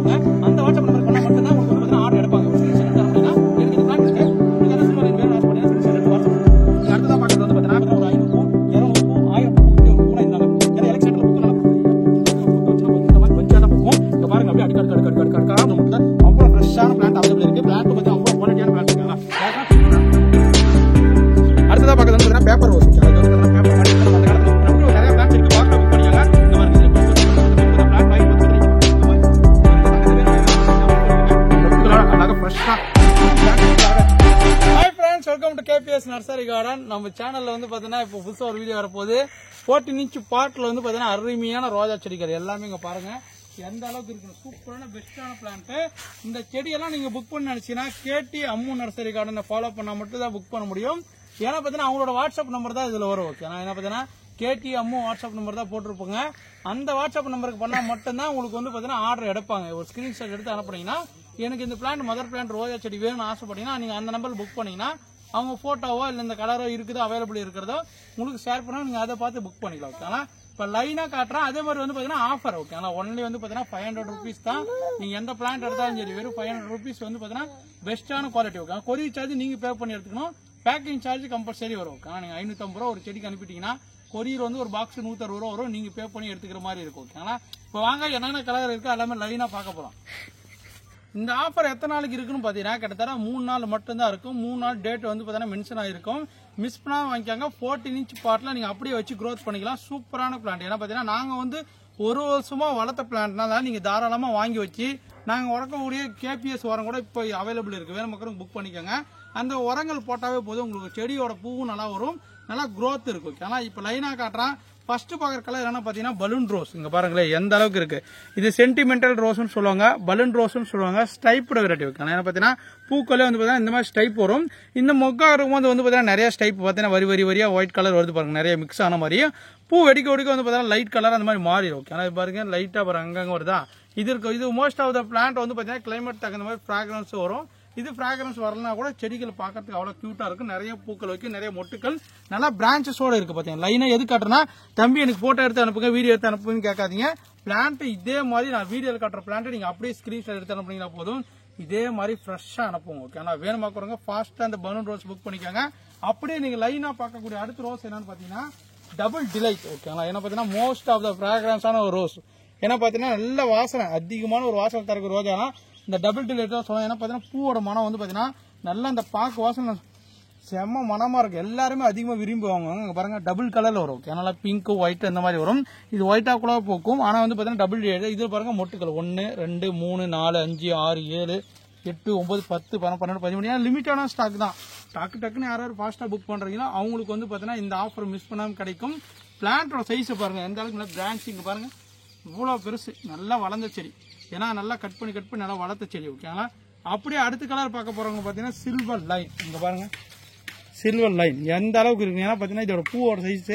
அனுப்புங்க. அந்த WhatsApp number பண்ணா மட்டும்தான் உங்களுக்கு வந்து ஆர்டர் எடுப்பாங்க. ஒரு ஸ்கிரீன்ஷாட் எடுத்து அனுப்புனா எனக்கு இந்த பிளான் இருக்கு, உங்களுக்கு அந்த சில்வர் லைன் வேணும் ஆசை பண்ணீங்கன்னா ஸ்கிரீன்ஷாட் எடுத்து வாட்ஸ்அப் பண்ணுங்க. நீங்க அடுத்ததா பாக்குறது வந்து பாத்தீங்கன்னா ஒரு 500 200 1000 கூட இருந்தாங்க. ஏன்னா எலக்ஷன்ல புக் நல்லா இந்த மாதிரி பஞ்சால புக்கும் இங்க பாருங்க அப்படியே அடுக்கடுக்கா நமக்கு அவ்வளவு ஃப்ரெஷ்ஷான பிளான்ட் அவைலபிள் இருக்கு. பிளான்ட் பத்தி அவ்வளவு குவாலிட்டியான பிளான்ட் இருக்குங்க. அடுத்ததா பாக்குறது வந்து பாத்தீங்கன்னா பேப்பர் ரோஸ். அது வந்து பாத்தீங்கன்னா பேப்பர் மாதிரி அந்த காலத்துல நமக்கு நிறைய பிளான்ட் இருக்கு. பாக்ஸ்ல புக் பண்ணியாங்க. இந்த மாதிரி இதுல பிளான்ட் வாங்கி அழகா ஃப்ரெஷ்ஷா. Hi friends, welcome to KBS nursery garden. நம்ம சேனல்ல வந்து பாத்தீங்கன்னா இப்போ புதுசா ஒரு வீடியோ வரப்போகுது. 14 இன்ச் பாட்ல வந்து பாத்தீங்கன்னா அருமையான ரோஜா செடிகள் எல்லாமே இங்க பாருங்க எந்த அளவுக்கு இருக்கு. சூப்பரான பெஸ்டான பிளான்ட். இந்த செடியெல்லாம் நீங்க புக் பண்ண நினைச்சீங்கன்னா கேடி அம்மு நர்சரி கார்டனை ஃபாலோ பண்ணா மட்டும் தான் புக் பண்ண முடியும். ஏன்னா பாத்தீங்கன்னா அவங்களோட வாட்ஸ்அப் நம்பர் தான் இதுல வரும். ஓகே, நான் என்ன பாத்தீங்கன்னா கேடி அம்மு வாட்ஸ்அப் நம்பர் தான் போட்டிருப்போங்க. அந்த வாட்ஸ்அப் நம்பருக்கு பண்ணா மட்டும்தான் உங்களுக்கு வந்து பாத்தீங்கன்னா ஆர்டர் எடுப்பாங்க. ஒரு ஸ்கிரீன்ஷாட் எடுத்து அனுப்புனீங்கன்னா எனக்கு இந்த பிளான்ட் மதர் பிளான்ட் ரோஜா செடி வேணும்னு ஆசைப்பட்டீங்கன்னா நீங்க அந்த நம்பர் புக் பண்ணீங்கன்னா அவங்க போட்டோவோ இல்ல இந்த கலரோ இருக்குதோ அவைலபிள் இருக்கிறதோ உங்களுக்கு ஷேர் பண்ணா நீங்க அதை பார்த்து புக் பண்ணிக்கலாம். ஓகே, ஆனா இப்ப லைனா காட்டுறேன். அதே மாதிரி வந்து பாத்தீங்கன்னா ஆஃபர். ஓகே, ஆனா ஒன்லி வந்து பாத்தீங்கன்னா 500 rupees தான். நீங்க எந்த பிளான்ட் எடுத்தாலும் சரி வெறும் 500 rupees வந்து பாத்தீங்கன்னா பெஸ்டான குவாலிட்டி. ஓகே, கொரியர் சார்ஜ் நீங்க பே பண்ணி எடுத்துக்கணும். பேக்கிங் சார்ஜ் கம்பல்சரி வரும். ஓகே, நீங்க 550 ரூபா ஒரு செடிக்கு அனுப்பிட்டீங்கன்னா கொரியர் வந்து ஒரு பாக்ஸ் 160 ரூபா வரும். நீங்க பே பண்ணி எடுத்துக்கிற மாதிரி இருக்கும். ஓகே, ஆனா இப்ப வாங்க என்னென்ன கலர் இருக்கு எல்லாமே லைனா பார்க்க போறோம். இந்த ஆஃபர் எத்தனை நாளைக்கு இருக்குன்னு பாத்தீங்கன்னா கிட்டத்தட்ட 3 நாள் மட்டும்தான் இருக்கும். 3 நாள் டேட் வந்து பாத்தீங்கன்னா மென்ஷன் ஆயிருக்கும். மிஸ் பண்ணாம வாங்கிக்காங்க. 14 இன்ச் பாட்ல நீங்க அப்படியே வச்சு க்ரோத் பண்ணிக்கலாம். சூப்பரான பிளான்ட். ஏன்னா பாத்தீங்கன்னா நாங்க வந்து ஒரு வருஷமா வளர்த்த பிளான்ட்னால நீங்க தாராளமா வாங்கி வச்சு நாங்க உரக்கக்கூடிய கேபிஎஸ் உரம் கூட இப்போ அவைலபிள் இருக்கு. வேற மக்களுக்கு புக் பண்ணிக்கோங்க. அந்த உரங்கள் போட்டாவே போதும் உங்களுக்கு செடியோட பூவும் நல்லா வரும், நல்லா க்ரோத் இருக்கும். ஆனா இப்ப லைனா காட்டுறான். ஃபர்ஸ்ட் பாக்குற கலர் என்ன பாத்தீங்கன்னா பலூன் ரோஸ். இங்க பாருங்களேன் எந்த அளவுக்கு இருக்கு. இது சென்டிமெண்டல் ரோஸ்னு சொல்லுவாங்க, பலூன் ரோஸ்னு சொல்லுவாங்க. ஸ்டைப்டு வெரைட்டி. ஏன்னா பாத்தீங்கன்னா பூக்களே வந்து பாத்தீங்கன்னா இந்த மாதிரி ஸ்டைப் வரும். இந்த மொக்கா இருக்கும்போது வந்து பாத்தீங்கன்னா நிறைய ஸ்டைப் பாத்தீங்கன்னா வரி வரியா ஒயிட் கலர் வருது பாருங்க, நிறைய மிக்ஸ் ஆன மாதிரி. பூ வெடிக்க வந்து பாத்தீங்கன்னா லைட் கலர் அந்த மாதிரி மாறிடும். ஆனா பாருங்க லைட்டா பாருங்க அங்கங்க வருதா. இது மோஸ்ட் ஆஃப் த பிளான்ட் வந்து பாத்தீங்கன்னா கிளைமேட் தகுந்த மாதிரி ஃபிராக்ரன்ஸ் வரும். இது ஃபிராக்ரன்ஸ் வரலனா கூட செடிகள் பார்க்கறதுக்கு அவ்வளவு கியூட்டா இருக்கும். நிறைய பூக்கள் வைக்கும், நிறைய மொட்டுக்கள், நல்லா பிரான்ச்சஸோட இருக்கு. பாத்தீங்கன்னா லைனா எது காட்டுறேன்னா தம்பி எனக்கு போட்டோ எடுத்து அனுப்புங்க, வீடியோ எடுத்து அனுப்புன்னு கேட்காதீங்க. பிளான்ட் இதே மாதிரி நான் வீடியோல காட்டுற பிளான்ட் நீங்க அப்படியே ஸ்கிரீன்ஷாட் எடுத்து அனுப்புனீங்கன்னா போதும். இதே மாதிரி ஃப்ரெஷ்ஷா அனுப்புங்க. ஓகே, ஆனா வேணுமாக்குறவங்க ஃபாஸ்டா அந்த பலூன் ரோஸ் புக் பண்ணிக்கோங்க. அப்படியே நீங்க லைனா பார்க்கக்கூடிய அடுத்த ரோஸ் என்னன்னு பாத்தீங்கன்னா டபுள் டிலைட். ஓகே, என்ன பாத்தீங்கன்னா மோஸ்ட் ஆஃப் த ஃபிராக்ரன்ஸான ஒரு ரோஸ். ஏன்னா பாத்தீங்கன்னா நல்ல வாசனை, அதிகமான ஒரு வாசனை தரக்கூடிய ரோஜா இந்த டபுள் டிலைட் தான் சொல்லலாம். ஏன்னா பாத்தீங்கன்னா பூவோட மனம் வந்து பாத்தீங்கன்னா நல்லா அந்த பாக்கு வாசனை செம்ம மனமா இருக்கு. எல்லாருமே அதிகமா விரும்புவாங்க. இங்க பாருங்க டபுள் கலர்ல வரும். அதனால பிங்க் ஒயிட் இந்த மாதிரி வரும். இது ஒயிட்டா கூட போக்கும். ஆனா வந்து பாத்தீங்கன்னா டபுள் டிலைட். இது பாருங்க மொட்டுக்கள் 1 2 3 4 5 6 7 8 9 10 12 13 லிமிட்டான ஸ்டாக் தான். டக்குன்னு யாராவது ஃபாஸ்டா புக் பண்றீங்கன்னா அவங்களுக்கு வந்து பாத்தீங்கன்னா இந்த ஆஃபர் மிஸ் பண்ணாம கிடைக்கும். பிளான்டோட சைஸ் பாருங்க எந்த அளவுக்கு நல்லா பிரான்ச்சிங் பாருங்க இவ்வளவு பெருசு, நல்லா வளர்ந்த செடி. ஏன்னா நல்லா கட் பண்ணி நல்லா வளர்த்த செடி. ஓகேங்களா, அப்படியே அடுத்த கலர் பார்க்க போறவங்க பாத்தீங்கன்னா சில்வர் லைன். இங்க பாருங்க சில்வர் லைன் எந்த அளவுக்கு இருக்கு. ஏன்னா பாத்தீங்கன்னா இதோட பூவோட சைஸ்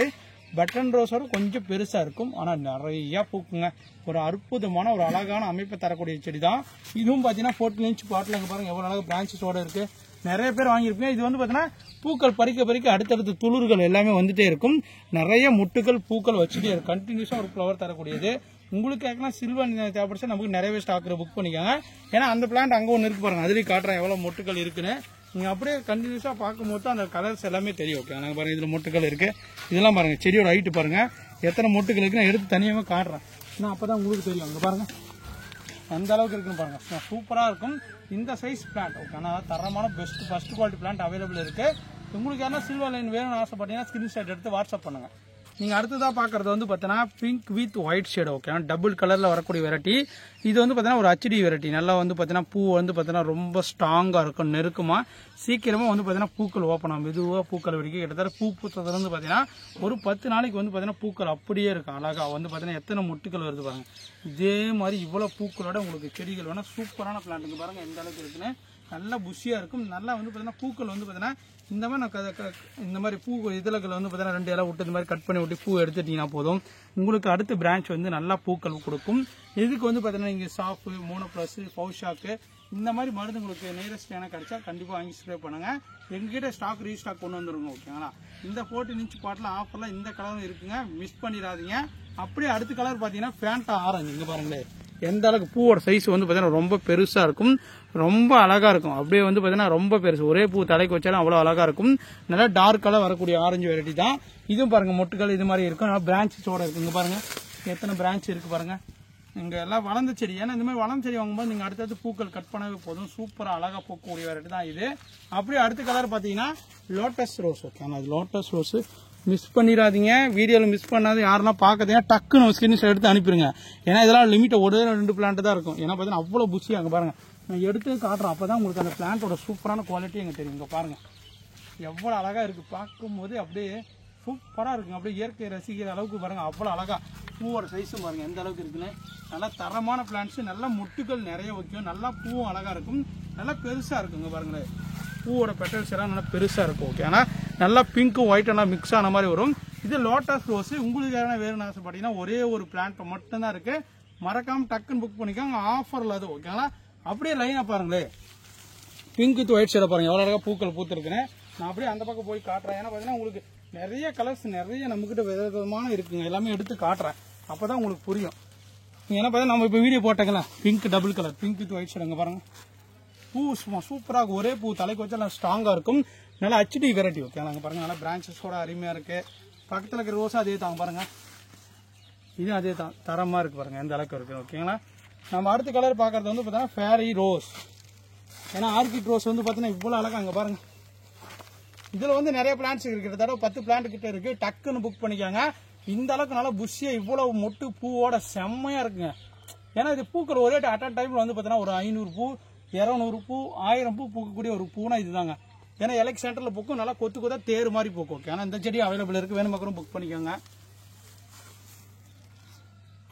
பட்டன் ரோஸோட கொஞ்சம் பெருசா இருக்கும். ஆனா நிறைய பூக்குங்க. ஒரு அற்புதமான ஒரு அழகான அமைப்பை தரக்கூடிய செடி தான். இதுவும் பாத்தீங்கன்னா 14 இன்ச் பாட்டில் இங்க பாருங்க எவ்வளவு அழகாக பிரான்ச்சஸோட இருக்கு. நிறைய பேர் வாங்கியிருப்பீங்க. இது வந்து பாத்தீங்கன்னா பூக்கள் பறிக்க அடுத்தடுத்த துளிர்கள் எல்லாமே வந்துட்டே இருக்கும். நிறைய முட்டுகள் பூக்கள் வச்சுட்டே இருக்கும். கண்டினியூஸா ஒரு ஃபிளவர் தரக்கூடியது. உங்களுக்கு ஏற்கனவே சில்வர் தேவைப்படுச்சா நமக்கு நிறையவே ஸ்டாக் புக் பண்ணிக்கோங்க. ஏன்னா அந்த பிளான்ட் அங்க ஒன்று இருக்கு பாருங்க, அதுலயும் காட்டுறேன் எவ்வளவு மொட்டுகள் இருக்குன்னு. நீங்க அப்படியே கண்டினியூஸா பார்க்கும்போது அந்த கலர்ஸ் எல்லாமே தெரியும். ஓகே, நாங்க பாருங்க இதுல மொட்டுகள் இருக்கு. இதெல்லாம் பாருங்க செடியோட ஹைட் பாருங்க எத்தனை மொட்டுகள் இருக்கு. நான் எடுத்து தனியாவே காட்டுறேன். ஏன்னா அப்பதான் உங்களுக்கு தெரியும். அங்க பாருங்க எந்த அளவுக்கு இருக்குன்னு பாருங்க, சூப்பரா இருக்கும். இந்த சைஸ் பிளான்ட். ஓகே, ஆனா தரமான best first quality plant available இருக்கு. உங்களுக்கு என்ன சில்வர் லைன் வேணும்னு ஆசைப்பட்டீங்கன்னா ஸ்கிரீன்ஷாட் எடுத்து வாட்ஸ்அப் பண்ணுங்க. நீங்க அடுத்ததா பாக்குறது வந்து பாத்தீங்கன்னா pink with white shade. Okay, double கலர்ல வரக்கூடிய வெரைட்டி. இது வந்து பாத்தீங்கன்னா ஒரு HD வெரைட்டி. நல்லா வந்து பாத்தீங்கன்னா பூ வந்து பாத்தீங்கன்னா ரொம்ப ஸ்ட்ராங்கா இருக்கும், நெருக்கமா சீக்கிரமா வந்து பாத்தீங்கன்னா பூக்கள் ஓப்பன் ஆகும். மெதுவா பூக்கள் வெடிக்க கிட்டத்தட்ட பூ பூத்ததுல இருந்து பாத்தீங்கன்னா ஒரு 10 நாளைக்கு வந்து பாத்தீங்கன்னா பூக்கள் அப்படியே இருக்கும். அழகா வந்து பாத்தீங்கன்னா எத்தனை முட்டுகள் வருது பாருங்க. இதே மாதிரி இவ்வளவு பூக்களோட உங்களுக்கு செடிகள் வேணா சூப்பரான பிளான்ட் பாருங்க எந்த அளவுக்கு இருக்குன்னு. நல்லா புஷியா இருக்கும். நல்லா வந்து பாத்தீங்கன்னா பூக்கள் வந்து பாத்தீங்கன்னா இந்த மாதிரி இந்த மாதிரி பூ இதழ்கள் வந்து பாத்தீங்கன்னா 2 இலை விட்டு இந்த மாதிரி கட் பண்ணி விட்டு பூ எடுத்துட்டீங்கன்னா போதும். உங்களுக்கு அடுத்த பிரான்ச் வந்து நல்லா பூக்கள் கொடுக்கும். இதுக்கு வந்து பாத்தீங்கன்னா நீங்க சாஃப், மோனோப்ளஸ், பவுஷாக்கு இந்த மாதிரி மருந்து உங்களுக்கு நியரஸ்ட் கிடைச்சா கண்டிப்பா வாங்கி ஸ்ப்ரே பண்ணுங்க. எங்ககிட்ட ஸ்டாக் ரீஸ்டாக் கொண்டு வந்துருங்க. ஓகேங்களா, இந்த 14 இன்ச் பாட்டில் ஆஃபர்ல இந்த கலரும் இருக்குங்க, மிஸ் பண்ணிடாதீங்க. அப்படியே அடுத்த கலர் பாத்தீங்கன்னா ஃபேண்டா ஆரஞ்சு. இங்க பாருங்களேன் எந்த அளவுக்கு பூவோட சைஸ் வந்து பார்த்தீங்கன்னா ரொம்ப பெருசாக இருக்கும், ரொம்ப அழகாக இருக்கும். அப்படியே வந்து பார்த்தீங்கன்னா ரொம்ப பெருசு, ஒரே பூ தலைக்கு வச்சாலும் அவ்வளோ அழகாக இருக்கும். நல்லா டார்க் கலர் வரக்கூடிய ஆரஞ்சு வெரைட்டி தான் இதுவும். பாருங்க மொட்டுக்கள் இது மாதிரி இருக்கும், நல்லா பிரான்ச்சஸோட இருக்கு. இங்கே பாருங்க எத்தனை பிரான்ச் இருக்கு பாருங்க. இங்கே எல்லாம் வளர்ந்த செடி, ஏன்னா இந்த மாதிரி வளர்ந்த செடி வாங்கும்போது நீங்கள் அடுத்தடுத்து பூக்கள் கட் பண்ணவே போதும், சூப்பராக அழகாக பூக்கக்கூடிய வெரைட்டி தான் இது. அப்படியே அடுத்த கலர் பார்த்தீங்கன்னா லோட்டஸ் ரோஸ். ஓகே, ஆனால் அது லோட்டஸ் ரோஸ் மிஸ் பண்ணிடாதீங்க, வீடியோவில் மிஸ் பண்ணாது. யாரெல்லாம் பார்க்குறீங்க டக்குன்னு ஸ்கிரீன்ஷாட் எடுத்து அனுப்பிடுங்க. ஏன்னா இதெல்லாம் லிமிட்டை ஒரு 2 பிளான்ட் தான் இருக்கும். ஏன்னா பார்த்தீங்கன்னா அவ்வளோ புஷி. அங்கே பாருங்கள், நான் எடுத்து காட்டுறேன், அப்போ தான் உங்களுக்கு அந்த பிளான்ட்டோட சூப்பரான குவாலிட்டி எங்கே தெரியும். இங்கே பாருங்கள் எவ்வளோ அழகாக இருக்குது, பார்க்கும்போது அப்படியே சூப்பராக இருக்குங்க. அப்படியே இயற்கை ரசிக்கிற அளவுக்கு பாருங்கள், அவ்வளோ அழகாக பூவோட சைஸும் பாருங்கள் எந்த அளவுக்கு இருக்குன்னு. நல்லா தரமான பிளான்ட்ஸு, நல்லா முட்டுகள் நிறைய வைக்கும், நல்லா பூவும் அழகாக இருக்கும், நல்லா பெருசாக இருக்குங்க. பாருங்களேன் பூவோட பெட்டல்ஸ் எல்லாம் நல்லா பெருசாக இருக்கும். ஓகே, ஆனால் நல்லா பிங்க்கும் ஒயிட் எல்லாம் மிக்ஸ் ஆன மாதிரி வரும். இது லோட்டஸ் ரோஸு. உங்களுக்கு வேறு ஆசைப்பட்டீங்கன்னா ஒரே ஒரு பிளான்ட் மட்டும்தான் இருக்குது, மறக்காமல் டக்குன்னு புக் பண்ணிக்கோங்க, ஆஃபரில் அது. ஓகேங்களா, அப்படியே லைனாக பாருங்களேன் பிங்க் வித் ஒயிட் ஷேட பாருங்கள் எவ்வளோ அழகாக பூக்கள் பூத்துருக்குன்னு. நான் அப்படியே அந்த பக்கம் போய் காட்டுறேன். ஏன்னா பார்த்தீங்கன்னா உங்களுக்கு நிறைய கலர்ஸ் நிறைய நம்மக்கிட்ட விதவிதமான இருக்குங்க, எல்லாமே எடுத்து காட்டுறேன், அப்போ தான் உங்களுக்கு புரியும். ஏன்னா பார்த்தா நம்ம இப்போ வீடியோ போட்டாங்களா pink double colour pink with white ஷேடுங்க பாருங்கள், பூ சும்மா சூப்பராக ஒரே பூ தலைக்கு வச்சா நல்லா ஸ்ட்ராங்காக இருக்கும், நல்லா HD வெரைட்டி. ஓகே, நாங்கள் பாருங்கள் நல்லா பிரான்ச்சஸோட அருமையாக இருக்குது. பக்கத்தில் இருக்கிற ரோஸும் அதே தாங்க பாருங்கள், இது அதே தான் தரமாக இருக்குது பாருங்கள் எந்த அளவுக்கு இருக்குது. ஓகேங்களா, நம்ம அடுத்த கலர் பார்க்குறது வந்து பார்த்தீங்கன்னா ஃபேரி ரோஸ். ஏன்னா ஆர்கிட் ரோஸ் வந்து பார்த்தீங்கன்னா இவ்வளோ அழகாக அங்கே பாருங்கள். இதில் வந்து நிறைய பிளான்ட்ஸ் இருக்குது, கிட்டத்தட்ட 10 பிளான்ட் கிட்ட இருக்குது, டக்குன்னு புக் பண்ணிக்காங்க. இந்த அளவுக்கு நல்லா புஷ்ஷியாக இவ்வளோ மொட்டு பூவோட செம்மையாக இருக்குங்க. ஏன்னா இது பூக்கள் ஒரே அட் அ டைமில் வந்து பார்த்தீங்கன்னா ஒரு 500 பூ 200 பூ 1000 பூ பூக்கக்கூடிய ஒரு பூனா இதுதாங்க. ஏன்னா எலக்ட் சென்டரில் பூக்கும், நல்லா கொத்து கொத்தா தேர் மாதிரி பூக்கும். ஓகே, ஆனால் இந்த செடி அவைலபிள் இருக்குது, வேணும் மக்களும் புக் பண்ணிக்கோங்க.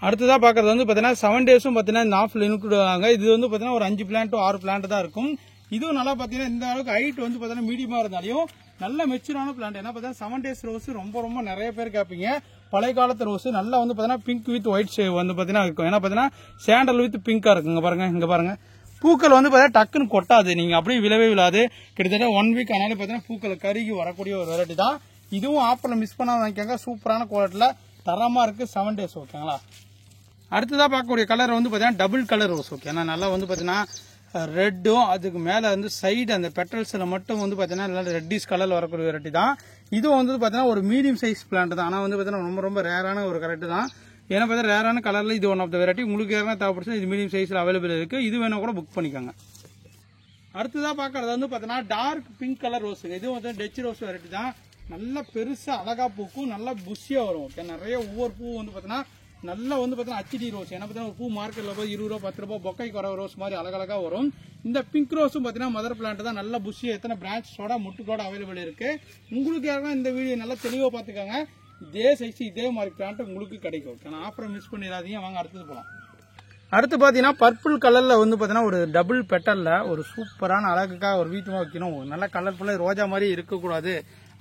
அடுத்ததாக பார்க்குறது வந்து பார்த்தீங்கன்னா 7 டேஸும் பார்த்தீங்கன்னா இந்த ஆஃபில் இன்க்ளூட் ஆகாங்க. இது வந்து பார்த்தீங்கன்னா ஒரு 5 பிளான்ட் 6 பிளான்ட் தான் இருக்கும். இதுவும் நல்லா பார்த்தீங்கன்னா இந்த அளவுக்கு ஹைட் வந்து பார்த்தீங்கன்னா மீடியமாக இருந்தாலையும் நல்ல மெச்சூரான பிளான்ட். ஏன்னா பார்த்தீங்கன்னா 7 டேஸ் ரோஸ் ரொம்ப நிறைய பேர் கேட்பீங்க. பழைய காலத்து ரோஸ் நல்லா வந்து பார்த்தீங்கன்னா பிங்க் வித் ஒயிட் வந்து பார்த்தீங்கன்னா இருக்கும். ஏன்னா பார்த்தீங்கன்னா சாண்டல் வித் பிங்காக இருக்குங்க பாருங்க. இங்கே பாருங்க பூக்கள் வந்து பார்த்தீங்கன்னா டக்குன்னு கொட்டாது, நீங்கள் அப்படியே விழவே விழாது. கிட்டத்தட்ட 1 வீக் ஆனாலும் பார்த்தீங்கன்னா பூக்கள் கருகி வரக்கூடிய ஒரு வெரைட்டி தான். இதுவும் ஆப்பில் மிஸ் பண்ணாம வாங்கிக்கோங்க, சூப்பரான குவாலிட்டியில் தரமாக இருக்குது. 7 டேஸ் ஓகேங்களா. அடுத்ததாக பார்க்கக்கூடிய கலர் வந்து பார்த்தீங்கன்னா டபுள் கலர் ரோஸ். ஓகே, ஏன்னா நல்லா வந்து பார்த்தீங்கன்னா ரெட்டும் அதுக்கு மேலே வந்து சைடு அந்த பெட்டல்ஸில் மட்டும் வந்து பார்த்தீங்கன்னா நல்லா ரெட்டிஷ் கலரில் வரக்கூடிய வெரைட்டி தான். இதுவும் வந்து பார்த்தீங்கன்னா ஒரு மீடியம் சைஸ் பிளான்ட் தான், ஆனால் வந்து பார்த்தீங்கன்னா ரொம்ப ரேரான ஒரு கரெக்ட் தான். ஏன்னா பார்த்தீங்கன்னா ரேரான கலரில் இது ஒன் ஆஃப் த வெரைட்டி. உங்களுக்கு யாரும் தேவைப்படுச்சு இது மீடியம் சைஸில் அவைலபிள் இருக்குது, இது வேணா கூட புக் பண்ணிக்கோங்க. அடுத்ததாக பார்க்குறது வந்து பார்த்தீங்கன்னா டார்க் பிங்க் கலர் ரோஸுங்க. இதுவும் வந்து டச் ரோஸ் வெரைட்டி தான், நல்லா பெருசாக அழகாக பூக்கும், நல்லா புஷியாக வரும். ஓகே, நிறைய ஒவ்வொரு பூ வந்து பார்த்தீங்கன்னா நல்லா வந்து பார்த்தீங்கன்னா HD ரோஸ். ஏன்னா பார்த்தீங்கன்னா ஒரு பூ மார்க்கெட்டில் போய் 20 ரூபா 10 ரூபா பொக்கைக்கு வர ரோஸ் மாதிரி அழகழகாக வரும். இந்த பிங்க் ரோஸும் பார்த்தீங்கன்னா மதர் பிளான்ட் தான், நல்ல புஷி எத்தனை பிரான்ச்சோட முட்டுக்கோட அவைலபிள் இருக்கு. உங்களுக்கு யாருன்னா இந்த வீடியோ நல்லா தெளிவாக பார்த்துக்கோங்க, இதே சைஸ் இதே மாதிரி பிளான்ட் உங்களுக்கு கிடைக்கும். ஆனால் ஆஃபரை மிஸ் பண்ணிடாதீங்க. வாங்க அடுத்தது போகலாம். அடுத்து பார்த்தீங்கன்னா பர்பிள் கலரில் வந்து பார்த்தீங்கன்னா ஒரு டபுள் பெட்டலில் ஒரு சூப்பரான அழகுக்காக ஒரு வீட்டுமா வைக்கணும், நல்லா கலர்ஃபுல்லாக ரோஜா மாதிரி இருக்கக்கூடாது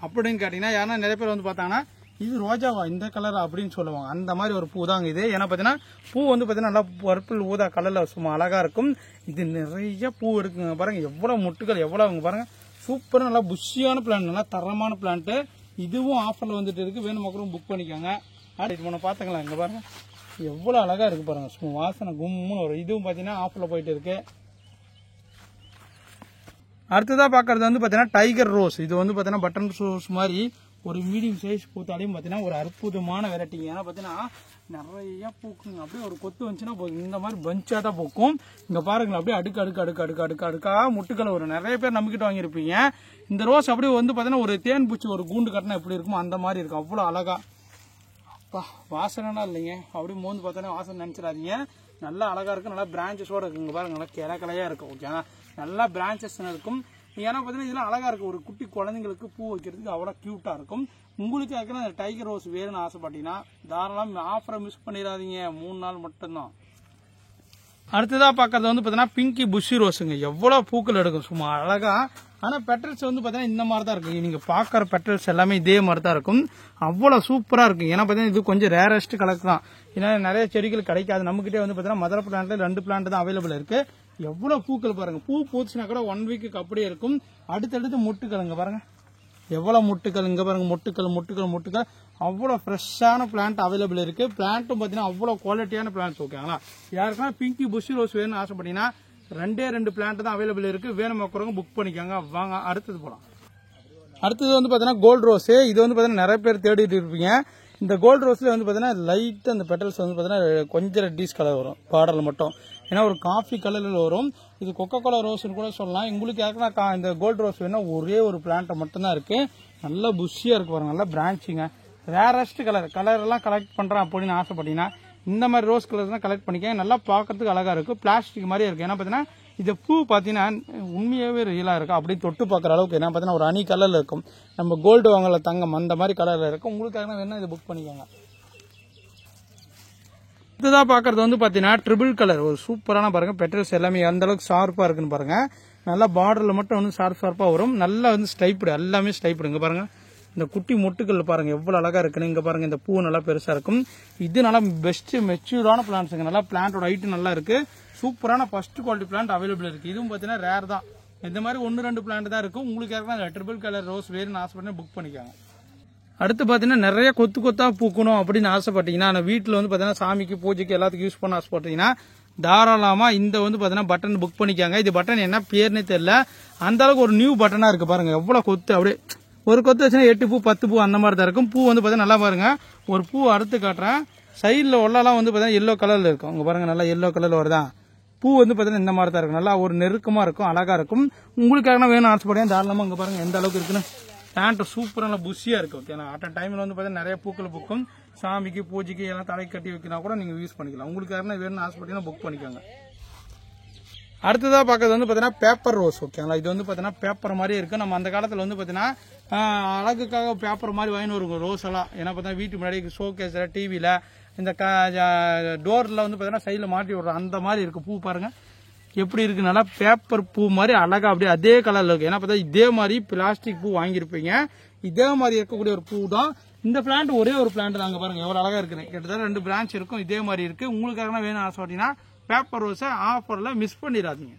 அப்படின்னு கேட்டிங்கன்னா யாருன்னா நிறைய பேர் வந்து பார்த்தாங்கன்னா இது ரோஜாவா இந்த கலரா அப்படின்னு சொல்லுவாங்க. அந்த மாதிரி ஒரு பூ தாங்க இது. ஏன்னா பார்த்தீங்கன்னா பூ வந்து பார்த்தீங்கன்னா நல்லா பர்பிள் ஊதா கலரில் சும்மா அழகாக இருக்கும். இது நிறைய பூ இருக்குங்க பாருங்க, எவ்வளோ முட்டுகள் எவ்வளோ அவங்க பாருங்க, சூப்பராக நல்லா புஷியான பிளான்ட், நல்லா தரமான பிளான்ட்டு. இதுவும் ஆஃபரில் வந்துட்டு இருக்கு, வேணும் மக்களும் புக் பண்ணிக்கோங்க. அடுத்து ஒன்று பார்த்துங்களா, இங்கே பாருங்க எவ்வளோ அழகாக இருக்குது பாருங்க, சும்மா வாசனை கும்முன்னு வரும். இதுவும் பார்த்தீங்கன்னா ஆஃபரில் போயிட்டு இருக்கு. அடுத்ததாக பார்க்கறது வந்து பார்த்தீங்கன்னா டைகர் ரோஸ். இது வந்து பார்த்தீங்கன்னா பட்டன் ரோஸ் மாதிரி ஒரு மீடியம் சைஸ் பூத்தாலையும் பார்த்தீங்கன்னா ஒரு அற்புதமான வெரைட்டிங்க. ஏன்னா பார்த்தீங்கன்னா நிறைய பூக்குங்க, அப்படியே ஒரு கொத்து வந்துச்சுன்னா போதும் இந்த மாதிரி பஞ்சாக தான் பூக்கும். இங்கே பாருங்களேன் அப்படியே அடுக்கு அடுக்கு அடுக்கு அடுக்கு அடுக்கு அடுக்காக முட்டுக்கள் வரும். நிறைய பேர் நம்மக்கிட்ட வாங்கியிருப்பீங்க. இந்த ரோஸ் அப்படியே வந்து பார்த்தீங்கன்னா ஒரு தேன் பூச்சி ஒரு கூண்டு கட்டினா எப்படி இருக்குமோ அந்த மாதிரி இருக்கும், அவ்வளோ அழகா. அப்பா வாசனைனா இல்லைங்க, அப்படியே மோந்து பார்த்தோன்னா வாசனை நினச்சிடாதீங்க, நல்லா அழகாக இருக்கும், நல்லா பிரான்ச்சஸோடு இருக்குங்க பாருங்க, நல்லா கிளையாக இருக்கும். ஓகே, நல்லா பிரான்ச்சஸ் இருக்கும். ஏன்னா பார்த்தீங்கன்னா இதெல்லாம் அழகாக இருக்கும், ஒரு குட்டி குழந்தைங்களுக்கு பூ வைக்கிறதுக்கு அவ்வளோ க்யூட்டாக இருக்கும். உங்களுக்கு யாருக்குன்னா அந்த டைகர் ரோஸ் வேணும்னு ஆசைப்பட்டீங்கன்னா தாராளம் ஆஃபரை மிஸ் பண்ணிடாதீங்க, 3 நாள் மட்டும்தான். அடுத்ததாக பார்க்கறது வந்து பார்த்தீங்கன்னா பிங்கி புஷி ரோஸுங்க. எவ்வளோ பூக்கள் எடுக்கும் சும்மா அழகா. ஆனால் பெட்ரல்ஸ் வந்து பார்த்தீங்கன்னா இந்த மாதிரி தான் இருக்கும், நீங்கள் பார்க்குற பெட்ரல்ஸ் எல்லாமே இதே மாதிரி தான் இருக்கும், அவ்வளோ சூப்பராக இருக்கும். ஏன்னா பார்த்தீங்கன்னா இது கொஞ்சம் ரேரஸ்ட் கலர் தான், ஏன்னா நிறைய செடிகள் கிடைக்காது. நம்மகிட்டே வந்து பார்த்தீங்கன்னா மதர் பிளான்ட்ல 2 பிளான்ட் தான் அவைலபிள் இருக்கு. எவ்வளோ பூக்கள் பாருங்க, பூ பூச்சுனா கூட 1 வீக்குக்கு அப்படியே இருக்கும். அடுத்தடுத்து முட்டுக்கலுங்க பாருங்க, எவ்வளவு முட்டுக்கள் இங்க பாருங்க, முட்டுக்கள் அவ்வளவு ஃப்ரெஷ்ஷான பிளான்ட் அவைலபிள் இருக்கு. பிளான்ட்டும் பாத்தீங்கன்னா அவ்வளவு குவாலிட்டியான பிளான்ட்ஸ். ஓகேங்களா, யாருக்கா பிங்கி புஷ் ரோஸ் வேணும்னு ஆசைப்பட்டீங்கன்னா 2 பிளான்ட் தான் அவைலபிள் இருக்கு. வேணுமாக்குறவங்க புக் பண்ணிக்கோங்க. வாங்க அடுத்தது போலாம். அடுத்தது வந்து பாத்தீங்கன்னா கோல்டு ரோஸ். இது வந்து பாத்தீங்கன்னா நிறைய பேர் தேடிட்டு இருப்பீங்க. இந்த கோல்டு ரோஸ்ல வந்து பாத்தீங்கன்னா லைட் அந்த பெட்டல்ஸ் வந்து பாத்தீங்கன்னா கொஞ்சம் ரெட்டிஷ் கலர் வரும் பார்டர்ல மட்டும். ஏன்னா ஒரு காஃபி கலர்ல வரும். இது கொக்கோ கோலா ரோஸ்னு கூட சொல்லலாம். உங்களுக்கு யாருக்குன்னா இந்த கோல்டு ரோஸ் வேணா ஒரே ஒரு பிளான்ட் மட்டும் தான் இருக்கு. நல்லா புஷியா இருக்கு பாருங்க, நல்லா பிரான்ச்சிங்க. ரேரஸ்ட் கலர் எல்லாம் கலெக்ட் பண்றேன் அப்படின்னு ஆசைப்பட்டீங்கன்னா இந்த மாதிரி ரோஸ் கலர் தான் கலெக்ட் பண்ணிக்க. நல்லா பார்க்கறதுக்கு அழகா இருக்கு. பிளாஸ்டிக் மாதிரியே இருக்கு. ஏன்னா பாத்தீங்கன்னா இந்த பூ பாத்தீங்கன்னா உண்மையாவே ரியலா இருக்கும். அப்படி தொட்டு பாக்குற அளவுக்கு என்ன பாத்தீங்கன்னா ஒரு அணி கலர்ல இருக்கும். நம்ம கோல்டு வாங்கல தங்கம் அந்த மாதிரி கலர்ல இருக்கும். உங்களுக்கு வேணா இதை புக் பண்ணிக்கோங்க. இதுதான் பாக்குறது வந்து பாத்தீங்கன்னா ட்ரிபிள் கலர். ஒரு சூப்பரான பாருங்க பெட்ரல்ஸ் எல்லாமே அந்த அளவுக்கு ஷார்ப்பா இருக்குன்னு பாருங்க. நல்லா பார்டர்ல மட்டும் வந்து ஷார்ப்பா வரும். நல்லா வந்து ஸ்டைப்டு, எல்லாமே ஸ்டைப்டு. இங்க பாருங்க இந்த குட்டி மொட்டுக்கள் பாருங்க எவ்வளவு அழகா இருக்குன்னு. இங்க பாருங்க இந்த பூ நல்லா பெருசா இருக்கும். இது நல்லா பெஸ்ட் மெச்சூரான பிளான்ட்ஸுங்க. நல்லா பிளான்டோட ஹைட் நல்லா இருக்கு. சூப்பரான ஃபர்ஸ்ட் குவாலிட்டி பிளான்ட் அவைலபிள் இருக்கு. இதுவும் பாத்தீங்கன்னா ரேர் தான். இந்த மாதிரி 1-2 பிளான்ட் தான் இருக்கும். உங்களுக்கு யாருன்னா ட்ரிபிள் கலர் ரோஸ் வேணும்னு ஆசைப்பட்டு புக் பண்ணிக்காங்க. அடுத்து பாத்தீங்கன்னா நிறைய கொத்தா பூக்கணும் அப்படின்னு ஆசைப்பட்டீங்கன்னா வீட்டுல வந்து பாத்தீங்கன்னா சாமிக்கு பூஜைக்கு எல்லாத்துக்கும் யூஸ் பண்ண ஆசைப்பட்டீங்கன்னா தாராளமா இந்த வந்து பாத்தீங்கன்னா பட்டன் புக் பண்ணிக்காங்க. இது பட்டன் என்ன பேர்னே தெரியல, அந்த அளவுக்கு ஒரு நியூ பட்டனா இருக்கு பாருங்க. எவ்வளவு கொத்து, அப்படியே ஒரு கொத்து வச்சுன்னா 8 பூ 10 பூ அந்த மாதிரி தான் இருக்கும். பூ வந்து பாத்தீங்கன்னா நல்லா பாருங்க. ஒரு பூ அறுத்து காட்டுறேன். சைட்ல உள்ளலாம் வந்து பாத்தீங்கன்னா எல்லோ கலர்ல இருக்கும். அங்க பாருங்க நல்லா எல்லோ கலர்ல வருதா. பூ வந்து பாத்தீங்கன்னா இந்த மாதிரி தான் இருக்கும். நல்லா ஒரு நெருக்கமா இருக்கும், அழகா இருக்கும். உங்களுக்காக வேணும் ஆசைப்படியா தாராளமா அங்க பாருங்க எந்த அளவுக்கு இருக்குன்னு. பிளான்ட் சூப்பரான புஷியா இருக்கு. ஓகே, அட் டைம்ல வந்து பாத்தீங்கன்னா நிறைய பூக்கள் பூக்கும். சாமிக்கு பூஜைக்கு எல்லாம் தலை கட்டி வைக்கினா கூட நீங்க யூஸ் பண்ணிக்கலாம். உங்களுக்கு வேணும் ஆசைப்பட்டீங்கன்னா புக் பண்ணிக்கோங்க. அடுத்ததா பாக்கிறது வந்து பாத்தீங்கன்னா பேப்பர் ரோஸ். ஓகேங்களா, இது வந்து பாத்தீங்கன்னா பேப்பர் மாதிரி இருக்கு. நம்ம அந்த காலத்துல வந்து பாத்தீங்கன்னா அழகுக்காக பேப்பர் மாதிரி வாங்கி வரும் ரோஸ் எல்லாம். ஏன்னா பாத்தீங்கன்னா வீட்டு முன்னாடி ஷோகேஸ்ல டிவில இந்த டோர்ல வந்து பாத்தீங்கன்னா சைட்ல மாட்டி விடுறோம். அந்த மாதிரி இருக்கு பூ பாருங்க எப்படி இருக்கு. நல்லா பேப்பர் பூ மாதிரி அழகா அப்படியே அதே கலர்ல இருக்கு. ஏன்னா பார்த்தா இதே மாதிரி பிளாஸ்டிக் பூ வாங்கியிருப்பீங்க. இதே மாதிரி இருக்கக்கூடிய ஒரு பூ தான் இந்த பிளான்ட். ஒரே ஒரு பிளான்ட் தாங்க பாருங்க எவ்வளவு அழகா இருக்குன்னு. கிட்டத்தட்ட 2 பிரான்ச் இருக்கும். இதே மாதிரி இருக்கு. உங்களுக்காக வேணும் ஆசைப்பட்டீங்கன்னா பேப்பர் ரோஸை ஆஃபர்ல மிஸ் பண்ணிடாதீங்க.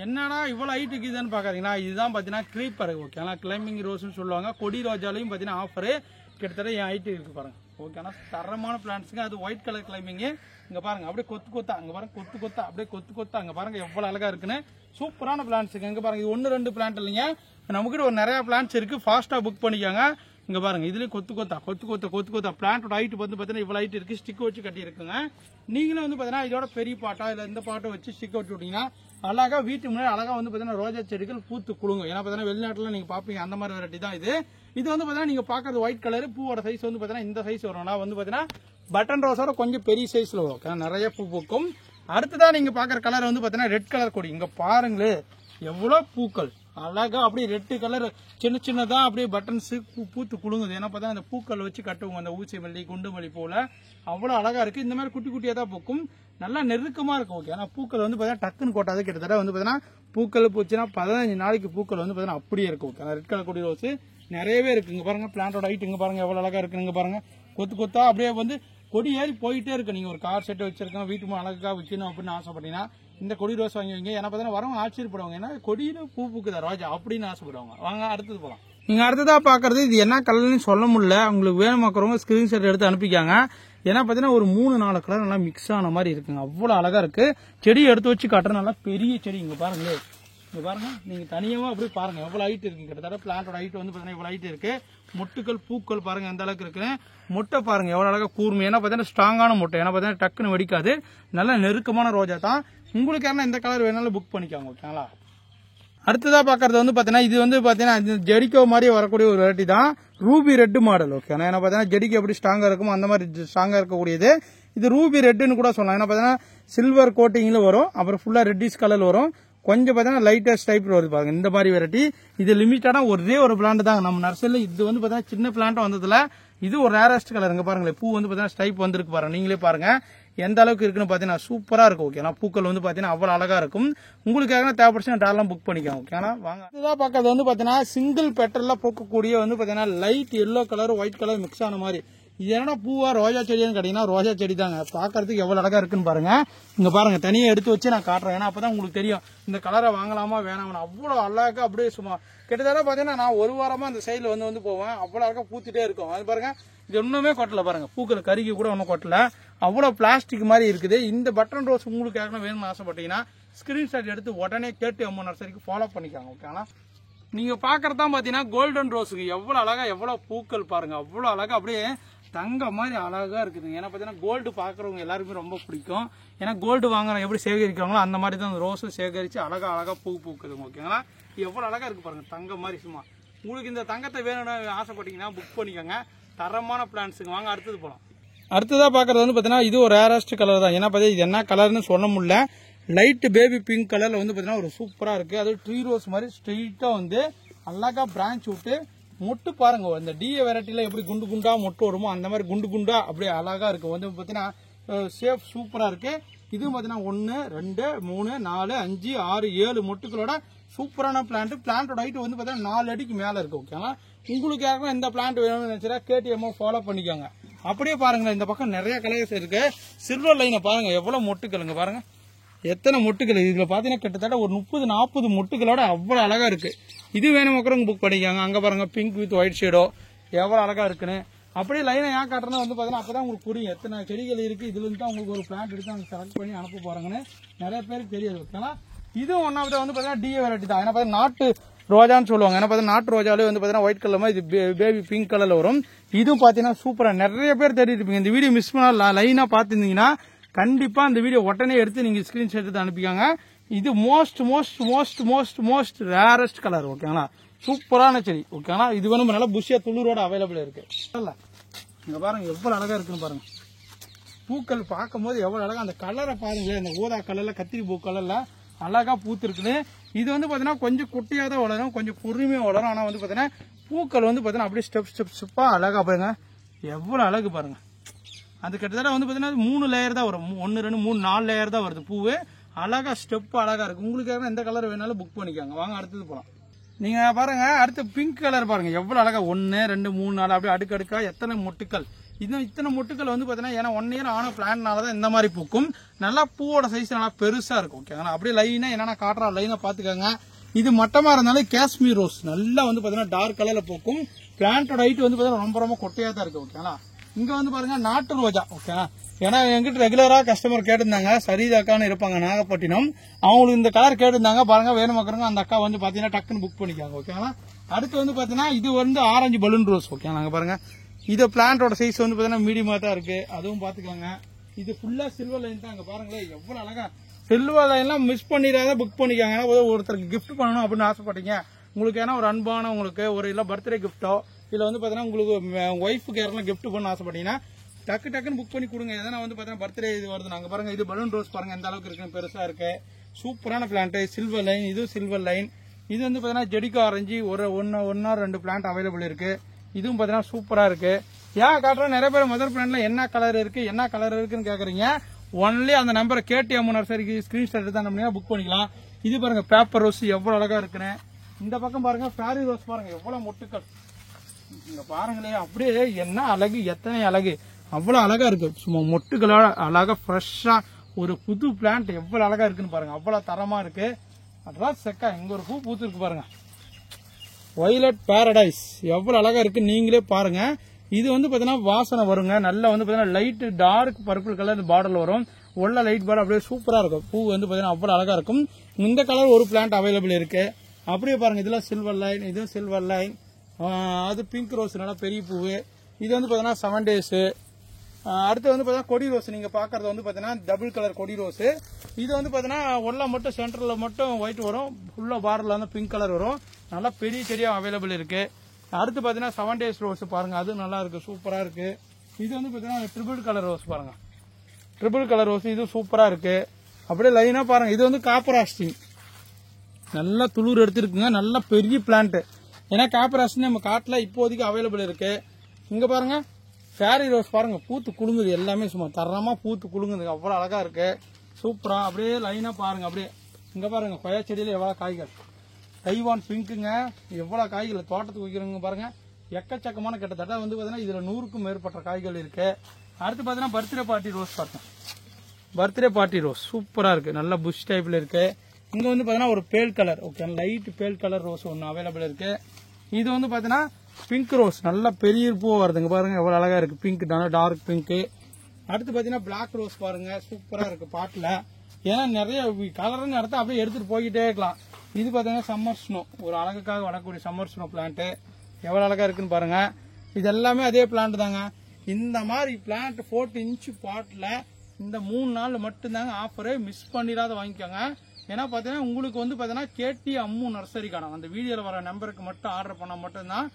என்னன்னா இவ்வளவு ஹைட் இருக்குதுன்னு பாக்காதீங்கன்னா இதுதான் பாத்தீங்கன்னா கிரீப்பர். ஓகேங்களா, கிளைம்பிங் ரோஸ்னு சொல்லுவாங்க. கொடி ரோஜாலையும் பாத்தீங்கன்னா ஆஃபர் கிட்டத்தட்ட என் ஹைட் இருக்கு பாருங்க. ஓகேனா, தரமான பிளான்ட்ஸுங்க. அது ஒயிட் கலர் கிளைம்பிங். இங்க பாருங்க அப்படியே கொத்தா, அங்க பாருங்க கொத்தா அப்படியே கொத்தா. அங்க பாருங்க எவ்வளவு அழகா இருக்குன்னு. சூப்பரான பிளான்ட்ஸுங்க. இங்க பாருங்க இது 1-2 பிளான்ட் இல்லைங்க, நமக்கிட்ட ஒரு நிறைய பிளான்ட்ஸ் இருக்கு. ஃபாஸ்டா புக் பண்ணிக்காங்க. இங்க பாருங்க இதுலயும் கொத்து பிளான்டோட ஹைட் வந்து பாத்தீங்கன்னா இவ்வளவு ஹைட் இருக்கு. ஸ்டிக் வச்சு கட்டி இருக்குங்க. நீங்களும் வந்து பாத்தீங்கன்னா இதோட பெரிய பாட்டா இல்ல இந்த பாட்டை வச்சு ஸ்டிக் வச்சு விட்டீங்கன்னா அழகா வீட்டு முன்னாடி அழகா வந்து பாத்தீங்கன்னா ரோஜா செடிகள் பூத்து குலுங்கும். ஏன்னா பாத்தீங்கன்னா வெளிநாட்டுல நீங்க பாப்பீங்க அந்த மாதிரி வெரைட்டி தான் இது. இது வந்து பாத்தீங்கன்னா நீங்க பாக்குறது ஒயிட் கலர். பூவோட சைஸ் வந்து பாத்தீங்கன்னா இந்த சைஸ் வரும். வந்து பாத்தீங்கன்னா பட்டன் ரோஸோட கொஞ்சம் பெரிய சைஸ்ல வரும். நிறைய பூ பூக்கும். அடுத்ததான் நீங்க பாக்குற கலர் வந்து பாத்தீங்கன்னா ரெட் கலர் கொடி. இங்க பாருங்களே எவ்வளவு பூக்கள் அழகா அப்படியே ரெட் கலர் சின்னதா அப்படியே பட்டன்ஸ் பூத்து குலுங்குது. ஏன்னா பார்த்தா அந்த பூக்கள் வச்சு கட்டுவோம். அந்த ஊசி மல்லி குண்டு மல்லி போல அவ்வளவு அழகா இருக்கு. இந்த மாதிரி குட்டி குட்டியா தான் பூக்கும். நல்லா நெருக்கமா இருக்கும். ஓகே, ஆனா பூக்கள் வந்து பாத்தீங்கன்னா டக்குன்னு கொட்டாது. கிட்டத்தட்ட வந்து பாத்தீங்கன்னா பூக்கள் பூச்சுன்னா 15 நாளைக்கு பூக்கள் வந்து பாத்தீங்கன்னா அப்படியே இருக்கும். ஓகே, ரெட் கலர் கொடி ரோஸ் நிறையவே இருக்கு. இங்க பாருங்க பிளான்டோட ஹைட் இங்க பாருங்க எவ்வளவு அழகா இருக்கு. இங்க பாருங்க கொத்தா அப்படியே வந்து கொடி ஏறி போயிட்டே இருக்கு. நீங்க ஒரு கார் செட் வச்சிருக்கோம் வீட்டு அழகா வைக்கணும் அப்படின்னு ஆசைப்பட்டீங்கன்னா இந்த கொடி ரோஸ் வாங்கி வைங்க. ஏன்னா பார்த்தீங்கன்னா வரவங்க ஆச்சரியப்படுவாங்க. ஏன்னா கொடியில பூ பூக்குதா ரோஜா அப்படின்னு ஆசைப்படுவாங்க. வாங்க அடுத்தது போலாம். நீங்க அடுத்ததா பாக்குறது இது என்ன கலர்னு சொல்ல முடியல. உங்களுக்கு வேணுமாக்குறவங்க ஸ்கிரீன்ஷாட் எடுத்து அனுப்பிக்காங்க. ஏன்னா பாத்தீங்கன்னா ஒரு 3-4 கலர் நல்லா மிக்ஸ் ஆன மாதிரி இருக்குங்க. அவ்வளவு அழகா இருக்கு. செடி எடுத்து வச்சு காட்டுற நல்லா பெரிய செடி. இங்க பாருங்க, இங்க பாருங்க நீங்க தனியாவா அப்படியே பாருங்க எவ்வளவு ஹைட் இருக்கு. கிட்டத்தட்ட பிளான்டோட ஹைட் வந்து பாத்தீங்கன்னா இவ்வளவு ஹைட் இருக்கு. மொட்டுக்கள் பூக்கள் பாருங்க எந்த அளவுக்கு இருக்கு. மொட்டை பாருங்க எவ்வளவு அழகா கூர்மை. ஏன்னா பாத்தீங்கன்னா ஸ்ட்ராங்கான மொட்டை. ஏன்னா பாத்தீங்கன்னா டக்குன்னு வெடிக்காது. நல்ல நெருக்கமான ரோஜா தான். உங்களுக்கு யாரா இந்த கலர் வேணாலும் புக் பண்ணிக்காங்க. ஓகேங்களா, அடுத்ததா பாக்குறது வந்து பாத்தீங்கன்னா இது வந்து பாத்தீங்கன்னா ஜெடிக்கோ மாதிரி வரக்கூடிய ஒரு வெரைட்டி தான். Ruby red model. ஓகே, ஏன்னா பாத்தீங்கன்னா ஜெடிக்கோ எப்படி ஸ்ட்ராங்கா இருக்குமோ அந்த மாதிரி ஸ்ட்ராங்கா இருக்கக்கூடியது. இது ரூபி ரெட்னு கூட சொல்லலாம். ஏன்னா பாத்தீங்கன்னா சில்வர் கோட்டிங்ல வரும். அப்புறம் ஃபுல்லா ரெட்டிஷ் கலர் வரும். கொஞ்சம் பாத்தீங்கன்னா லைட்டஸ்ட் டைப் வருது பாருங்க இந்த மாதிரி வெரைட்டி. இது லிமிட்டடா ஒரே ஒரு பிளான்ட் தான் நம்ம நர்சரியில. இது வந்து பாத்தீங்கன்னா சின்ன பிளான்ட் வந்ததுல இது ஒரு ரேரஸ்ட் கலர். இங்க பாருங்களேன் பூ வந்து பாத்தீங்கன்னா ஸ்டைப் வந்திருக்கு பாருங்க. நீங்களே பாருங்க எந்த அளவுக்கு இருக்குன்னு பாத்தீங்கன்னா சூப்பரா இருக்கும். ஓகேனா, பூக்கள் வந்து பாத்தீங்கன்னா அவ்வளவு அழகா இருக்கும். உங்களுக்காக தேவைப்படுச்சுன்னா டாலாம் புக் பண்ணிக்கலாம். ஓகேனா, வாங்க. இதுதான் பாக்கிறது வந்து பாத்தீங்கன்னா சிங்கிள் பெட்டல்ல பூக்கக்கூடிய வந்து பாத்தீங்கன்னா light yellow colour white colour mix ஆன மாதிரி இது என்னன்னா பூவா ரோஜா செடியான்னு கேட்டீங்கன்னா ரோஜா செடி தாங்க. பாக்குறதுக்கு எவ்வளவு அழகா இருக்குன்னு பாருங்க. இங்க பாருங்க, தனியா எடுத்து வச்சு நான் காட்டுறேன். ஏன்னா அப்பதான் உங்களுக்கு தெரியும் இந்த கலரை வாங்கலாமா வேணாமா. அவ்வளவு அழகா அப்படியே சும்மா கிட்டத்தட்ட பாத்தீங்கன்னா நான் ஒரு வாரமா அந்த சைடுல வந்து போவேன். அவ்வளவு அழகா பூத்துட்டே இருக்கும். அது பாருங்க, இது ஒண்ணுமே கொட்டல பாருங்க, பூக்கள் கருகி கூட ஒன்னும் கொட்டல. அவ்வளவு பிளாஸ்டிக் மாதிரி இருக்குது. இந்த பட்டன் ரோஸ் உங்களுக்கு யாருன்னா வேணும்னு ஆசைப்பட்டீங்கன்னா ஸ்கிரீன்ஷாட் எடுத்து உடனே KTM நர்சரிக்கு ஃபாலோ பண்ணிக்காங்க. ஓகேங்களா? நீங்க பாக்குறதா பாத்தீங்கன்னா கோல்டன் ரோஸுக்கு எவ்வளவு அழகா எவ்வளவு பூக்கள் பாருங்க. அவ்வளவு அழகா அப்படியே தங்க மாதிரி அழகா இருக்குது. ஏன்னா பாத்தீங்கன்னா கோல்டு பாக்குறவங்க எல்லாருக்குமே ரொம்ப பிடிக்கும். ஏன்னா கோல்டு வாங்குறவங்க எப்படி சேகரிக்கிறாங்களோ அந்த மாதிரி தான் ரோஸும் சேகரிச்சு அழகா அழகா பூ பூக்குது. ஓகேங்களா? எவ்வளவு அழகா இருக்கு பாருங்க, தங்க மாதிரி சும்மா. உங்களுக்கு இந்த தங்கத்தை வேணும்னு ஆசைப்பட்டீங்கன்னா புக் பண்ணிக்கோங்க. தரமான பிளான்ஸுக்கு வாங்க. அடுத்தது போலாம். அடுத்ததா பாக்குறது வந்து பாத்தீங்கன்னா இது ஒரு ரேரஸ்ட் கலர் தான். ஏன்னா பாத்தீங்கன்னா இது என்ன கலர்னு சொல்ல முடியல. லைட் பேபி பிங்க் கலர்ல வந்து பாத்தீங்கன்னா ஒரு சூப்பரா இருக்கு. அது ட்ரீ ரோஸ் மாதிரி ஸ்ட்ரெயிட்டா வந்து அழகா பிரான்ச் விட்டு மொட்டு பாருங்க. இந்த டிஏ வெரைட்டில எப்படி குண்டு குண்டா மொட்டு வருமோ அந்த மாதிரி குண்டு குண்டா அப்படியே அழகா இருக்கு. வந்து பாத்தீங்கன்னா ஷேப் சூப்பரா இருக்கு. இது பாத்தீங்கன்னா 1 2 3 4 5 6 7 மொட்டுகளோட சூப்பரான பிளான்ட். பிளான்டோட ஹைட் வந்து பாத்தீங்கன்னா 4 அடிக்கு மேல இருக்கு. ஓகேங்களா? உங்களுக்கு யாருக்கும் எந்த பிளான்ட் வேணும்னு நினைச்சா KTM ஃபாலோ பண்ணிக்கோங்க. அப்படியே பாருங்க, இந்த பக்கம் நிறைய கலர்ஸ் இருக்கு. சில்வர் லைனை பாருங்க, எவ்வளவு மொட்டுக்களுங்க பாருங்க, எத்தனை மொட்டுக்கள். இதுல பாத்தீங்கன்னா கிட்டத்தட்ட ஒரு 30-40 மொட்டுகளோட அவ்வளவு அழகா இருக்கு. இது வேணும் மக்களுங்க புக் பண்ணிக்காங்க. அங்க பாருங்க பிங்க் வித் ஒயிட் ஷேடோ எவ்வளவு அழகா இருக்குன்னு. அப்படியே லைனை ஏன் காட்டுறேன்னா வந்து பாத்தீங்கன்னா அப்பதான் உங்களுக்கு புரியும் எத்தனை செடிகள் இருக்கு. இதுல இருந்து தான் உங்களுக்கு ஒரு பிளான்ட் எடுத்து அவங்க செலக்ட் பண்ணி அனுப்ப போறாங்கன்னு நிறைய பேருக்கு தெரியாது. ஓகேங்களா? இதுவும் ஒன்னாவது வந்து பாத்தீங்கன்னா டிஏ வெரைட்டி தான். ஏன்னா பாத்தீங்கன்னா நாட்டு ரோஜான்னு சொல்லுவாங்க. ஏன்னா பாத்தீங்கன்னா நாட்டு ரோஜாலே வந்து பாத்தீங்கன்னா ஒயிட் கலர் மாதிரி இது பேபி பிங்க் கலர்ல வரும். இதுவும் பாத்தீங்கன்னா சூப்பரா நிறைய பேர் தெரிஞ்சிருப்பீங்க. இந்த வீடியோ மிஸ் பண்ணா லைனா பாத்துருந்தீங்கன்னா கண்டிப்பா இந்த வீடியோ உடனே எடுத்து நீங்க ஸ்கிரீன்ஷாட் எடுத்து அனுப்பிக்காங்க. இது most most most most most rarest colour. ஓகேங்களா? சூப்பரான செடி. ஓகேங்களா? இது வேணும் நல்லா புஷியா துளிரோட அவைலபிள் இருக்கு. இங்க பாருங்க எவ்வளவு அழகா இருக்குன்னு பாருங்க. பூக்கள் பார்க்கும் போது எவ்வளவு அழகா, அந்த கலரை பாருங்களேன், இந்த ஊதா கலர்ல கத்திரி பூ கலர்ல அழகா பூத்து இருக்குது. இது வந்து பாத்தீங்கன்னா கொஞ்சம் குட்டியா தான் வளரும், கொஞ்சம் பொறுமையா வளரும். ஆனா வந்து பாத்தீங்கன்னா பூக்கள் வந்து பாத்தீங்கன்னா அப்படியே ஸ்டெப் ஸ்டெப்பா அழகா பாருங்க, எவ்வளவு அழகு பாருங்க. அது கிட்டத்தட்ட வந்து பாத்தீங்கன்னா 3 லேயர் தான் வரும். 1 2 3 4 லேயர் தான் வருது பூவு. அழகா ஸ்டெப் அழகா இருக்கு. உங்களுக்கு எந்த கலர் வேணாலும் புக் பண்ணிக்காங்க. வாங்க அடுத்தது போலாம். நீங்க பாருங்க, அடுத்து பிங்க் கலர் பாருங்க எவ்வளவு அழகா 1 2 3 4 அப்படியே அடுக்கடுக்கா எத்தனை மொட்டுக்கள். இன்னும் இத்தனை மொட்டுக்கள் வந்து பாத்தீங்கன்னா ஏன்னா 1 இயர் ஆன பிளான்ட்னாலதான் இந்த மாதிரி பூக்கும். நல்லா பூவோட சைஸ் நல்லா பெருசா இருக்கும். ஓகேங்களா? அப்படியே லைனா என்னன்னா காட்டுறா லைனா பாத்துக்கோங்க. இது மட்டமா இருந்தாலும் காஷ்மீர் ரோஸ் நல்லா வந்து பாத்தீங்கன்னா டார்க் கலர்ல பூக்கும். பிளான்டோட ஹைட் வந்து பாத்தீங்கன்னா ரொம்ப ரொம்ப கொட்டையா தான் இருக்கு. ஓகேங்களா? இங்க வந்து பாருங்க நாட்டு ரோஜா. ஓகேங்களா? ஏன்னா எங்கிட்ட ரெகுலரா கஸ்டமர் கேட்டிருந்தாங்க, சரிதாக்கான்னு இருப்பாங்க நாகப்பட்டினம், அவங்களுக்கு இந்த கலர் கேட்டிருந்தாங்க. பாருங்க வேணும் மக்களுங்க, அந்த அக்கா வந்து பாத்தீங்கன்னா டக்குன்னு புக் பண்ணிக்காங்க. ஓகேங்களா? அடுத்து வந்து பாத்தீங்கன்னா இது வந்து ஆரஞ்சு பலூன் ரோஸ். ஓகேங்களா? பாருங்க இது பிளான்டோட சைஸ் வந்து பாத்தீங்கன்னா மீடியமா தான் இருக்கு. அதுவும் பாத்துக்கோங்க. இது ஃபுல்லா சில்வர் லைன் தான். அங்க பாருங்களேன் எவ்வளவு அழகா. சில்வர் லைன் எல்லாம் மிஸ் பண்ணிடாத புக் பண்ணிக்காங்க. ஒருத்தருக்கு கிஃப்ட் பண்ணணும் அப்படின்னு ஆசைப்பட்டீங்க, உங்களுக்கு ஏன்னா ஒரு அன்பான உங்களுக்கு ஒரு இல்ல பர்த்டே கிஃப்டோ இல்ல வந்து பாத்தீங்கன்னா உங்களுக்கு ஒய்ஃபுக்கு யாரெல்லாம் கிஃப்ட் பண்ண ஆசைப்பட்டீங்கன்னா டக்குன்னு புக் பண்ணி கொடுங்க. எதனா வந்து பாத்தீங்கன்னா பர்த்டே இது வருது. நாங்க பாருங்க இது பலூன் ரோஸ் பாருங்க எந்த அளவுக்கு இருக்கு, பெருசா இருக்கு. சூப்பரான பிளான்ட். சில்வர் லைன், இது சில்வர் லைன். இது வந்து பாத்தீங்கன்னா ஜெடிகா ஆரஞ்சு ஒரு 1 பிளான்ட் அவைலபிள் இருக்கு. இதுவும் பாத்தீங்கன்னா சூப்பரா இருக்கு. ஏன் காட்டுறோம், நிறைய பேர் மதர் பிளான்ட்ல என்ன கலர் இருக்குன்னு கேக்குறீங்க. ஒன்லி அந்த நம்பரை KTM நர்சரிக்கு ஸ்கிரீன்ஷாட் எடுத்து புக் பண்ணிக்கலாம். இது பாருங்க பேப்பர் ரோஸ் எவ்வளவு அழகா இருக்குன்னு. இந்த பக்கம் பாருங்க ஃபேரி ரோஸ் பாருங்க எவ்வளவு மொட்டுக்கள். இங்க பாருங்களே அப்படியே என்ன அழகு, எத்தனை அழகு, அவ்வளவு அழகா இருக்கு. சும்மா மொட்டுகளோட அழகா ஃப்ரெஷ்ஷா ஒரு புது பிளான்ட் எவ்வளவு அழகா இருக்குன்னு பாருங்க. அவ்வளவு தரமா இருக்கு. அதான் செக்கா இங்க ஒரு பூ பூத்து இருக்கு பாருங்க, வயலட் பாரடைஸ் எவ்வளவு அழகா இருக்கு, நீங்களே பாருங்க. இது வந்து பாத்தீங்கன்னா வாசனை வருங்க. நல்லா வந்து பாத்தீங்கன்னா லைட் டார்க் பர்பிள் கலர் பார்டர்ல வரும். உள்ள லைட் பார்டர் அப்படியே சூப்பரா இருக்கும். பூ வந்து பாத்தீங்கன்னா அவ்வளவு அழகா இருக்கும். இந்த கலர் ஒரு பிளான்ட் அவைலபிள் இருக்கு. அப்படியே பாருங்க இதுல சில்வர் லைன், இதுவும் சில்வர் லைன். அது பிங்க் ரோஸ் நல்லா பெரிய பூவு. இது வந்து பாத்தீங்கன்னா 7 days. அடுத்து வந்து பாத்தீங்கன்னா கொடி ரோஸ். நீங்க பாக்குறது வந்து பாத்தீங்கன்னா டபுள் கலர் கொடி ரோஸ். இது வந்து பாத்தீங்கன்னா உள்ள மட்டும் சென்டர்ல மட்டும் ஒயிட் வரும், ஃபுல்லா பார்டர்ல வந்து பிங்க் கலர் வரும். நல்லா பெரிய செடியா அவைலபிள் இருக்கு. அடுத்து பாத்தீங்கன்னா 7 days ரோஸ் பாருங்க, அது நல்லா இருக்கு, சூப்பரா இருக்கு. இது வந்து பாத்தீங்கன்னா ட்ரிபிள் கலர் ரோஸ் பாருங்க, ட்ரிபிள் கலர் ரோஸ், இது சூப்பரா இருக்கு. அப்படியே லைனா பாருங்க. இது வந்து காப்பராஸ்டின் நல்லா துளிர் எடுத்துருக்குங்க, நல்ல பெரிய பிளான்ட். ஏன்னா காப்பராஸ்டின் நம்ம காட்டுல இப்போதைக்கு அவைலபிள் இருக்கு. இங்க பாருங்க ஃபேரி ரோஸ் பாருங்க, பூத்து குலுங்குது, எல்லாமே சும்மா தரமா பூத்து குலுங்குது, அவ்வளவு அழகா இருக்கு, சூப்பரா. அப்படியே லைனா பாருங்க. அப்படியே இங்க பாருங்க கொய்யா செடியில எவ்வளவு காய்கள், தைவான் பிங்க்குங்க, எவ்வளவு காய்கள் தோட்டத்துக்கு வைக்கிறவங்க பாருங்க. எக்கச்சக்கமான கிட்டத்தட்ட வந்து பாத்தீங்கன்னா இதுல 100க்கும் மேற்பட்ட காய்கள் இருக்கு. அடுத்து பாத்தீங்கன்னா பர்த்டே பார்ட்டி ரோஸ் பார்த்தோம். பர்த்டே பார்ட்டி ரோஸ் சூப்பரா இருக்கு, நல்ல புஷ் டைப்ல இருக்கு. இங்க வந்து பாத்தீங்கன்னா ஒரு பேல் கலர், ஓகே, லைட் பேல் கலர் ரோஸ் ஒன்னு அவைலபிள் இருக்கு. இது வந்து பாத்தீங்கன்னா பிங்க் ரோஸ், நல்ல பெரிய பூ வருதுங்க பாருங்க, எவ்வளவு அழகா இருக்கு, பிங்க் டார்க் பிங்க். அடுத்து பாத்தீங்கன்னா பிளாக் ரோஸ் பாருங்க, சூப்பரா இருக்கு பாட்டுல. ஏன்னா நிறைய கலருங்க அடுத்து அப்படியே எடுத்துட்டு போய்கிட்டே இருக்கலாம். இது பாத்தீங்கன்னா சம்மர் ஸ்னோ, ஒரு அழகுக்காக வளரக்கூடிய சம்மர் ஸ்னோ பிளான்ட் எவ்வளவு அழகா இருக்குன்னு பாருங்க. இது எல்லாமே அதே பிளான்ட் தாங்க. இந்த மாதிரி பிளான்ட் 40 இன்ச் பாட்ல இந்த 3 நாள் மட்டும்தாங்க ஆஃபரு, மிஸ் பண்ணிடாத வாங்கிக்கோங்க. ஏன்னா பாத்தீங்கன்னா உங்களுக்கு வந்து பாத்தீங்கன்னா கேடி அம்மு நர்சரி காணும், அந்த வீடியோல வர நம்பருக்கு மட்டும் ஆர்டர் பண்ணா மட்டும்தான்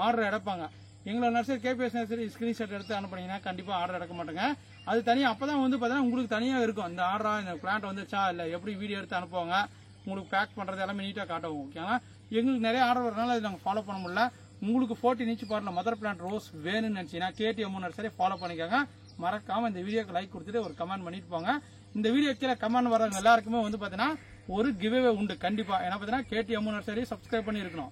ஆர்டர் எடுப்பாங்க. எங்களோட நர்சரி கேபிஎஸ் நர்சரி ஸ்கிரீன்ஷாட் எடுத்து அனுப்புனீங்கன்னா கண்டிப்பா ஆர்டர் எடுக்க மாட்டேங்க. அது தனியா அப்பதான் வந்து பாத்தீங்கன்னா உங்களுக்கு தனியா இருக்கும் அந்த ஆர்டரா, இந்த பிளான்ட் வந்துச்சா இல்ல எப்படி வீடியோ எடுத்து அனுப்புவாங்க, உங்களுக்கு பேக் பண்றது எல்லாமே நீட்டா காட்டுவோம். ஓகேங்களா, எங்களுக்கு நிறைய ஆர்டர் வரனால அதை நாங்கள் ஃபாலோ பண்ண முடியல. உங்களுக்கு 14 இன்ச் பாட்டில் மதர் பிளான்ட் ரோஸ் வேணும்னு நினைச்சீங்கன்னா கேடிஎம் நர்சரி ஃபாலோ பண்ணிக்கோங்க. மறக்காம இந்த வீடியோக்கு லைக் கொடுத்துட்டு ஒரு கமெண்ட் பண்ணிட்டு போங்க. இந்த வீடியோ கீழே கமெண்ட் வரவங்க எல்லாருக்குமே வந்து பாத்தீங்கன்னா ஒரு கிவ்அவே உண்டு கண்டிப்பா. ஏன்னா பாத்தீங்கன்னா கேடிஎம் நர்சரி சப்ஸ்கிரைப் பண்ணிருக்கணும்,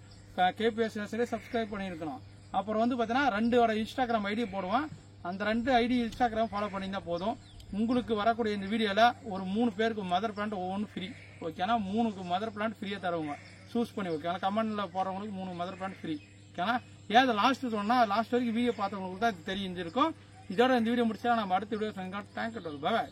கேபிஎஸ் நர்சரி சப்ஸ்கிரைப் பண்ணிருக்கணும். அப்புறம் வந்து பாத்தீங்கன்னா 2 இன்ஸ்டாகிராம் ஐடி போடுவோம், அந்த 2 ஐடி இன்ஸ்டாகிராம் ஃபாலோ பண்ணியிருந்தா போதும். உங்களுக்கு வரக்கூடிய இந்த வீடியோல ஒரு 3 பேருக்கு மதர் பிளான்ட் ஒவ்வொன்றும் ஃப்ரீ. ஓகேனா 3 மதர் பிளான்ட் ஃப்ரீயா தருவாங்க, சூஸ் பண்ணி. ஓகே, கமெண்ட்ல போறவங்களுக்கு 3 மதர் பிளான்ட் ஃப்ரீ. ஓகேனா, ஏன் லாஸ்ட் சொன்னா லாஸ்ட் வரைக்கும் வீடியோ பார்த்தவங்களுக்கு தான் இது தெரிஞ்சிருக்கும். இதோட இந்த வீடியோ முடிச்சா நம்ம அடுத்த வீடியோ தேங்க்யூ, பாய்.